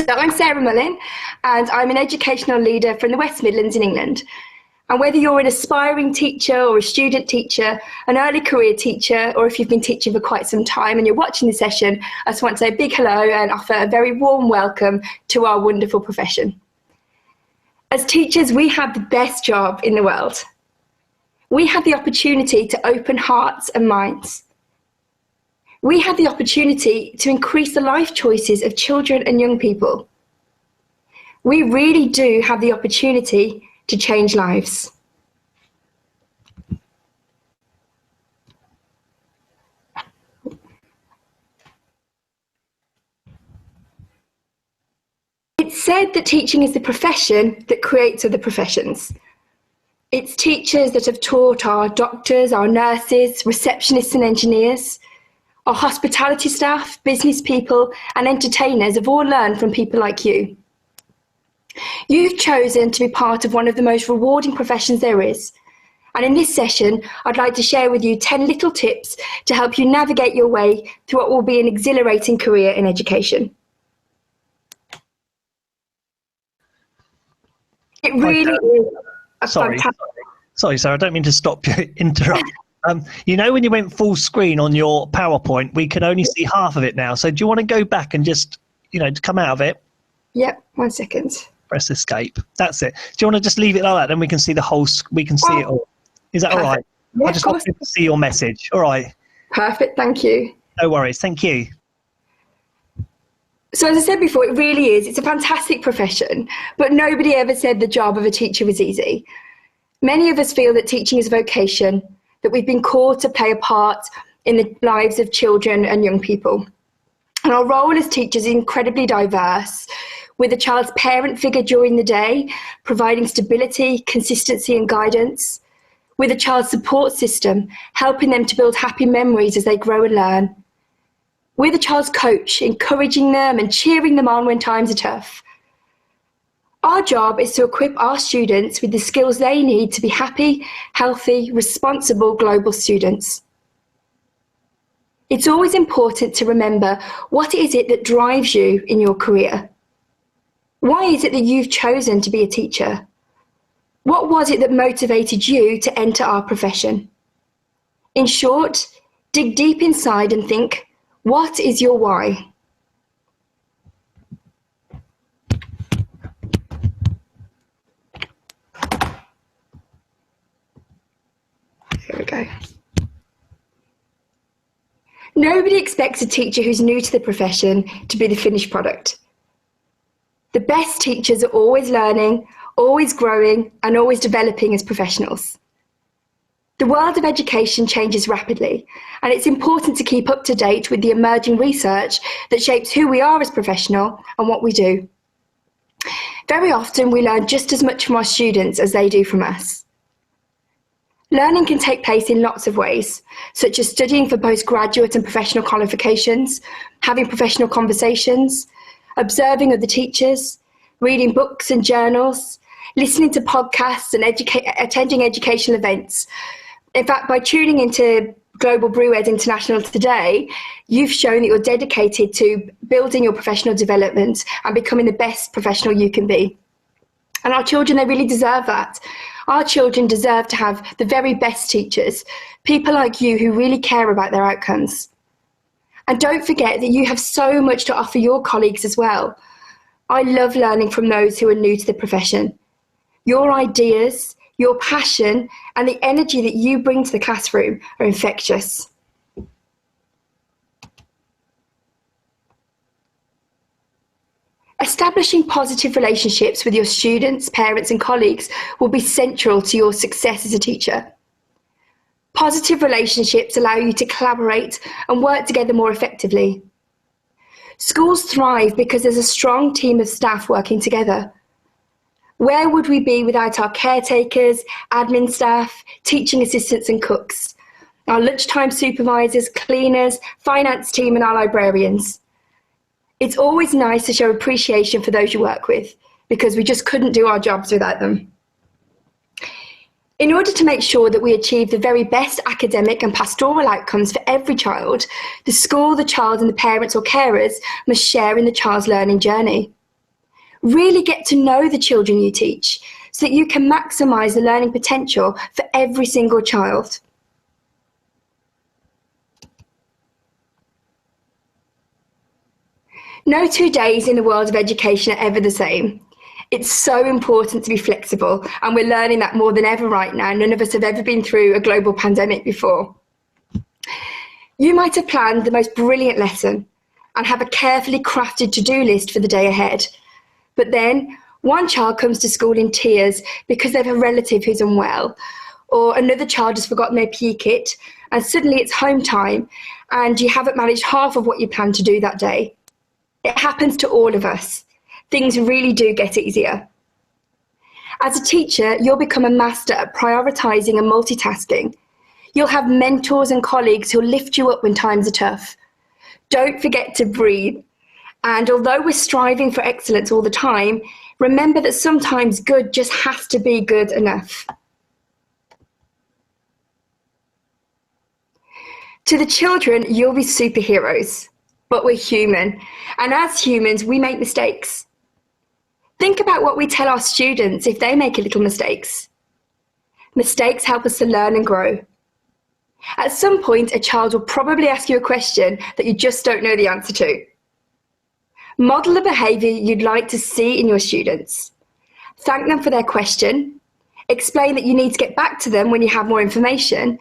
So I'm Sarah Mullin, and I'm an educational leader from the West Midlands in England. And whether you're an aspiring teacher or a student teacher, an early career teacher, or if you've been teaching for quite some time and you're watching the session, I just want to say a big hello and offer a very warm welcome to our wonderful profession. As teachers, we have the best job in the world. We have the opportunity to open hearts and minds. We have the opportunity to increase the life choices of children and young people. We really do have the opportunity to change lives. It's said that teaching is the profession that creates other professions. It's teachers that have taught our doctors, our nurses, receptionists and engineers. Our hospitality staff, business people and entertainers have all learned from people like you. You've chosen to be part of one of the most rewarding professions there is. And in this session, I'd like to share with you 10 little tips to help you navigate your way through what will be an exhilarating career in education. It really is a fantastic... Sorry, Sarah, I don't mean to stop you, interrupt. You know, when you went full screen on your PowerPoint, we can only see half of it now. So do you want to go back and just, to come out of it? Yep, 1 second. Press escape. That's it. Do you want to just leave it like that? Then we can see the whole, we can see it all. Is that all right? Yeah, I just want to see your message. All right. Perfect, thank you. No worries, thank you. So as I said before, it really is. It's a fantastic profession, but nobody ever said the job of a teacher was easy. Many of us feel that teaching is a vocation, that we've been called to play a part in the lives of children and young people. And our role as teachers is incredibly diverse, with a child's parent figure during the day, providing stability, consistency and guidance, with a child's support system, helping them to build happy memories as they grow and learn, with a child's coach, encouraging them and cheering them on when times are tough. Our job is to equip our students with the skills they need to be happy, healthy, responsible global students. It's always important to remember, what is it that drives you in your career? Why is it that you've chosen to be a teacher? What was it that motivated you to enter our profession? In short, dig deep inside and think, what is your why? Here we go. Nobody expects a teacher who's new to the profession to be the finished product. The best teachers are always learning, always growing, and always developing as professionals. The world of education changes rapidly, and it's important to keep up to date with the emerging research that shapes who we are as professionals and what we do. Very often, we learn just as much from our students as they do from us. Learning can take place in lots of ways, such as studying for postgraduate and professional qualifications, having professional conversations, observing other teachers, reading books and journals, listening to podcasts and attending educational events. In fact, by tuning into Global Brewers International today, you've shown that you're dedicated to building your professional development and becoming the best professional you can be. And our children, they really deserve that. Our children deserve to have the very best teachers, people like you who really care about their outcomes. And don't forget that you have so much to offer your colleagues as well. I love learning from those who are new to the profession. Your ideas, your passion, and the energy that you bring to the classroom are infectious. Establishing positive relationships with your students, parents, and colleagues will be central to your success as a teacher. Positive relationships allow you to collaborate and work together more effectively. Schools thrive because there's a strong team of staff working together. Where would we be without our caretakers, admin staff, teaching assistants and cooks, our lunchtime supervisors, cleaners, finance team and our librarians? It's always nice to show appreciation for those you work with, because we just couldn't do our jobs without them. In order to make sure that we achieve the very best academic and pastoral outcomes for every child, the school, the child and the parents or carers must share in the child's learning journey. Really get to know the children you teach so that you can maximise the learning potential for every single child. No 2 days in the world of education are ever the same. It's so important to be flexible, and we're learning that more than ever right now. None of us have ever been through a global pandemic before. You might have planned the most brilliant lesson and have a carefully crafted to-do list for the day ahead. But then one child comes to school in tears because they have a relative who's unwell, or another child has forgotten their PE kit, and suddenly it's home time and you haven't managed half of what you planned to do that day. It happens to all of us. Things really do get easier. As a teacher, you'll become a master at prioritising and multitasking. You'll have mentors and colleagues who'll lift you up when times are tough. Don't forget to breathe. And although we're striving for excellence all the time, remember that sometimes good just has to be good enough. To the children, you'll be superheroes, but we're human. And as humans, we make mistakes. Think about what we tell our students if they make little mistakes. Mistakes help us to learn and grow. At some point, a child will probably ask you a question that you just don't know the answer to. Model the behaviour you'd like to see in your students. Thank them for their question. Explain that you need to get back to them when you have more information,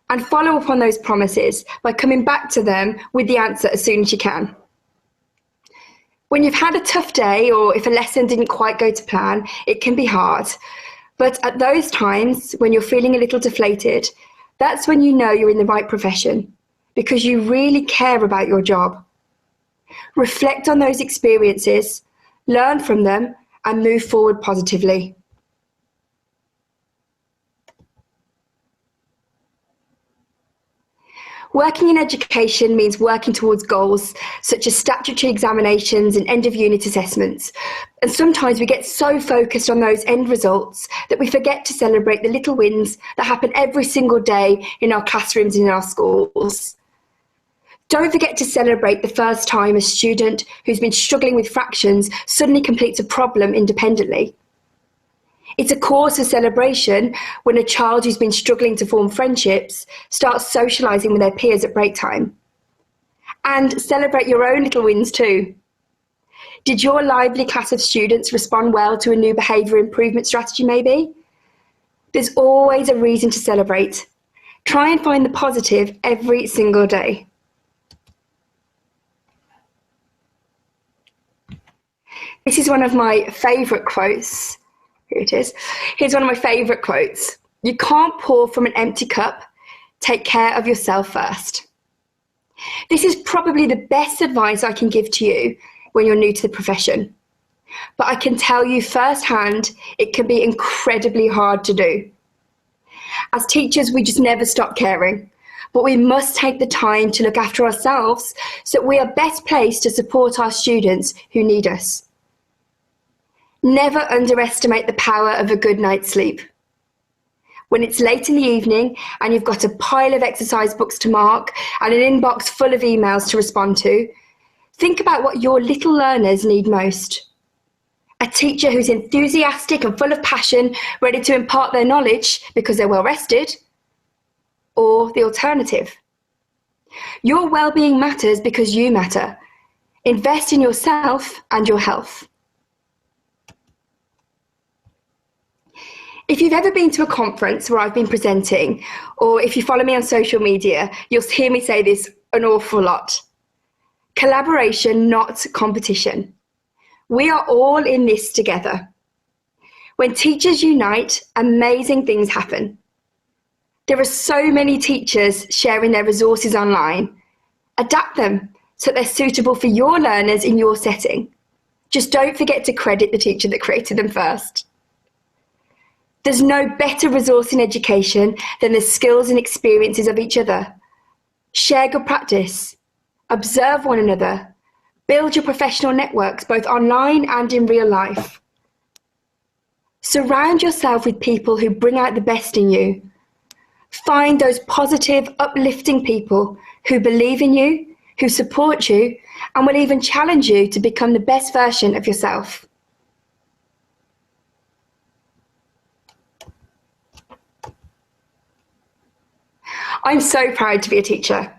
and follow up on those promises by coming back to them with the answer as soon as you can. When you've had a tough day, or if a lesson didn't quite go to plan, it can be hard. But at those times, when you're feeling a little deflated, that's when you know you're in the right profession, because you really care about your job. Reflect on those experiences, learn from them, and move forward positively. Working in education means working towards goals such as statutory examinations and end-of-unit assessments. And sometimes we get so focused on those end results that we forget to celebrate the little wins that happen every single day in our classrooms and in our schools. Don't forget to celebrate the first time a student who's been struggling with fractions suddenly completes a problem independently. It's a cause for celebration when a child who's been struggling to form friendships starts socialising with their peers at break time. And celebrate your own little wins too. Did your lively class of students respond well to a new behaviour improvement strategy maybe? There's always a reason to celebrate. Try and find the positive every single day. This is one of my favourite quotes. Here it is. Here's one of my favourite quotes. You can't pour from an empty cup. Take care of yourself first. This is probably the best advice I can give to you when you're new to the profession. But I can tell you firsthand, it can be incredibly hard to do. As teachers, we just never stop caring. But we must take the time to look after ourselves so that we are best placed to support our students who need us. Never underestimate the power of a good night's sleep. When it's late in the evening and you've got a pile of exercise books to mark and an inbox full of emails to respond to, think about what your little learners need most. A teacher who's enthusiastic and full of passion, ready to impart their knowledge because they're well rested, or the alternative. Your well-being matters because you matter. Invest in yourself and your health. If you've ever been to a conference where I've been presenting, or if you follow me on social media, you'll hear me say this an awful lot. Collaboration, not competition. We are all in this together. When teachers unite, amazing things happen. There are so many teachers sharing their resources online. Adapt them so they're suitable for your learners in your setting. Just don't forget to credit the teacher that created them first. There's no better resource in education than the skills and experiences of each other. Share good practice, observe one another, build your professional networks both online and in real life. Surround yourself with people who bring out the best in you. Find those positive, uplifting people who believe in you, who support you, and will even challenge you to become the best version of yourself. I'm so proud to be a teacher.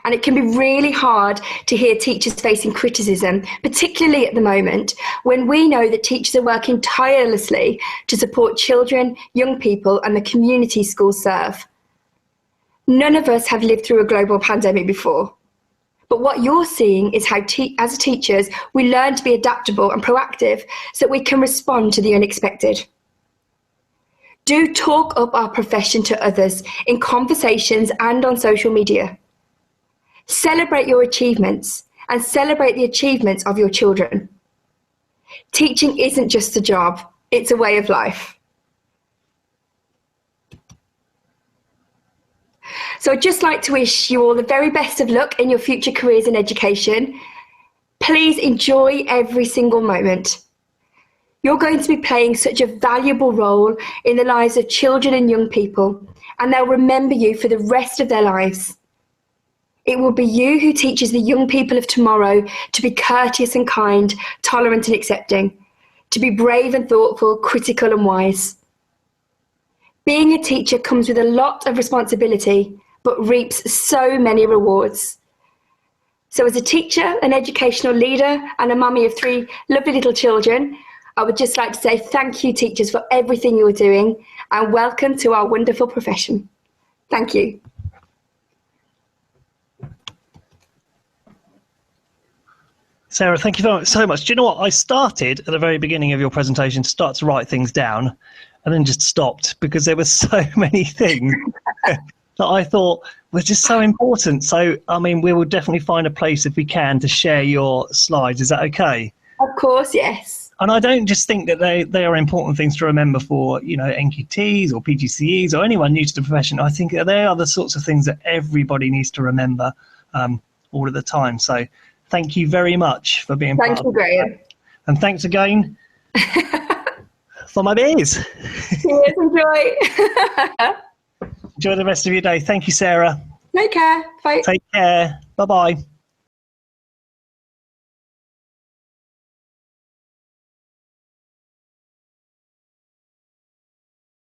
And it can be really hard to hear teachers facing criticism, particularly at the moment when we know that teachers are working tirelessly to support children, young people and the community schools serve. None of us have lived through a global pandemic before. But what you're seeing is how, as teachers, we learn to be adaptable and proactive so that we can respond to the unexpected. Do talk up our profession to others in conversations and on social media. Celebrate your achievements and celebrate the achievements of your children. Teaching isn't just a job, it's a way of life. So I'd just like to wish you all the very best of luck in your future careers in education. Please enjoy every single moment. You're going to be playing such a valuable role in the lives of children and young people, and they'll remember you for the rest of their lives. It will be you who teaches the young people of tomorrow to be courteous and kind, tolerant and accepting, to be brave and thoughtful, critical and wise. Being a teacher comes with a lot of responsibility, but reaps so many rewards. So as a teacher, an educational leader and a mummy of 3 lovely little children, I would just like to say thank you, teachers, for everything you're doing and welcome to our wonderful profession. Thank you. Sarah, thank you so much. Do you know what? I started at the very beginning of your presentation to start to write things down and then just stopped because there were so many things that I thought were just so important. So, I mean, we will definitely find a place if we can to share your slides. Is that okay? Of course, yes. And I don't just think that they are important things to remember for, you know, NQTs or PGCEs or anyone new to the profession. I think they are the sorts of things that everybody needs to remember all of the time. So thank you very much for being part of it. Thank you, Graham. And thanks again for my beers. Cheers, enjoy. Enjoy the rest of your day. Thank you, Sarah. Take care. Bye. Take care. Bye-bye.